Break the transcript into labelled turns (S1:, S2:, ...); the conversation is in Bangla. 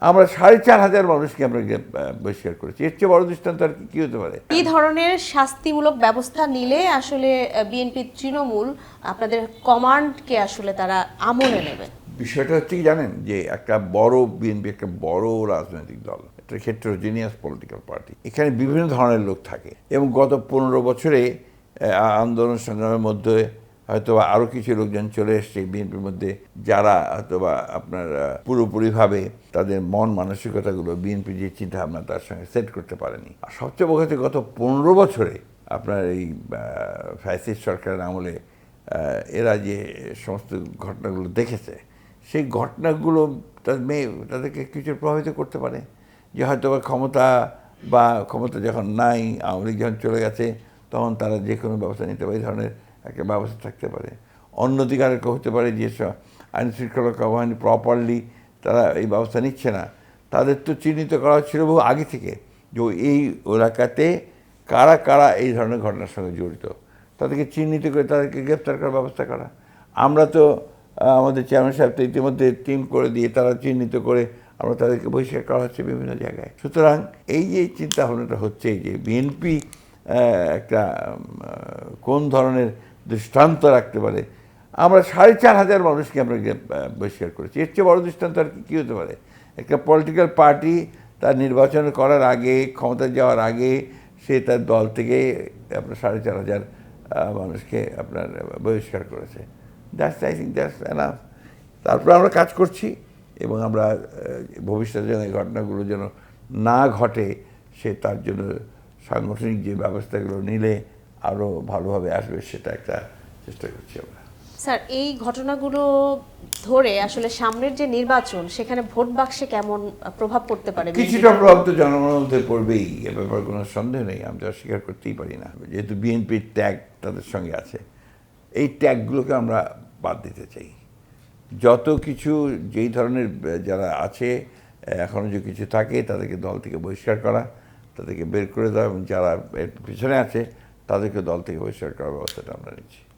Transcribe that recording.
S1: আমরা 4,500 মানুষকে আমরা বহিষ্কার করেছি। এর চেয়ে বড় দৃষ্টান্ত আর কি হতে পারে?
S2: এই ধরনের শাস্তিমূলক ব্যবস্থা নিলে আসলে বিএনপি তৃণমূল আপনাদের কমান্ডকে আসলে তারা আমলে নেবে।
S1: বিষয়টা হচ্ছে কি জানেন, যে একটা বড় বিএনপি একটা বড় রাজনৈতিক দল, একটা হেটেরোজেনিয়াস পলিটিক্যাল পার্টি, এখানে বিভিন্ন ধরনের লোক থাকে এবং গত 15 বছরে আন্দোলন সংগ্রামের মধ্যে হয়তো আরও কিছু লোকজন চলে এসছে বিএনপির মধ্যে, যারা হয়তো বা আপনার পুরোপুরিভাবে তাদের মন মানসিকতাগুলো বিএনপি যে চিন্তাভাবনা তার সঙ্গে সেট করতে পারেনি। আর সবচেয়ে বড় কথা, গত 15 বছরে আপনার এই ফ্যাসিস্ট সরকারের আমলে এরা যে সমস্ত ঘটনাগুলো দেখেছে, সেই ঘটনাগুলো তাদেরকে কিছু প্রভাবিত করতে পারে, যে হয়তো বা ক্ষমতা যখন নাই, আওয়ামী লীগ যখন চলে গেছে, তখন তারা যে কোনো ব্যবস্থা নিতে পারে, এই ধরনের একটা ব্যবস্থা থাকতে পারে। অন্যদিকে আরেকটা হতে পারে যে আইন শৃঙ্খলা বাহিনী প্রপারলি তারা এই ব্যবস্থা নিচ্ছে না, তাদের তো চিহ্নিত করা হচ্ছিল বহু আগে থেকে যে এই এলাকাতে কারা কারা এই ধরনের ঘটনার সঙ্গে জড়িত, তাদেরকে চিহ্নিত করে তাদেরকে গ্রেপ্তার করার ব্যবস্থা করা। আমরা তো আমাদের চেয়ারম্যান সাহেব তো ইতিমধ্যে টিম করে দিয়ে তারা চিহ্নিত করে আমরা তাদেরকে বহিষ্কার করা হচ্ছে বিভিন্ন জায়গায়। সুতরাং এই যে চিন্তা ভাবনাটা হচ্ছে, যে বিএনপি একটা কোন ধরনের দৃষ্টান্ত রাখতে পারে, আমরা 4,500 মানুষকে আমরা বহিষ্কার করেছি। এর চেয়ে বড় দৃষ্টান্ত আর কি হতে পারে? একটা পলিটিক্যাল পার্টি তার নির্বাচন করার আগে, ক্ষমতায় যাওয়ার আগে, সে তার দল থেকে আপনার 4,500 মানুষকে আপনার বহিষ্কার করেছে। That's I think that's enough. তারপরে আমরা কাজ করছি এবং আমরা ভবিষ্যতে যেন এই ঘটনাগুলো যেন না ঘটে, সে তার জন্য সাংগঠনিক যে ব্যবস্থাগুলো নিলে আরও ভালোভাবে আসবে, সেটা একটা চেষ্টা করছি আমরা।
S2: স্যার, এই ঘটনাগুলো ধরে আসলে সামনের যে নির্বাচন, সেখানে ভোট বাক্সে কেমন প্রভাব পড়তে পারে?
S1: কিছুটা প্রভাব তো জনগণের মধ্যে পড়বেই, এ ব্যাপারে কোনো সন্দেহ নেই, আমি তো অস্বীকার করতেই পারি না। যেহেতু বিএনপির ট্যাগ তাদের সঙ্গে আছে, এই ট্যাগগুলোকে আমরা বাদ দিতে চাই। যত কিছু যেই ধরনের যারা আছে এখনও যে কিছু থাকে, তাদেরকে দল থেকে বহিষ্কার করা, তাদেরকে বের করে দেওয়া, এবং যারা এর পিছনে আছে তাদেরকে দল থেকে বহিষ্কার করার ব্যবস্থাটা আমরা নিচ্ছি।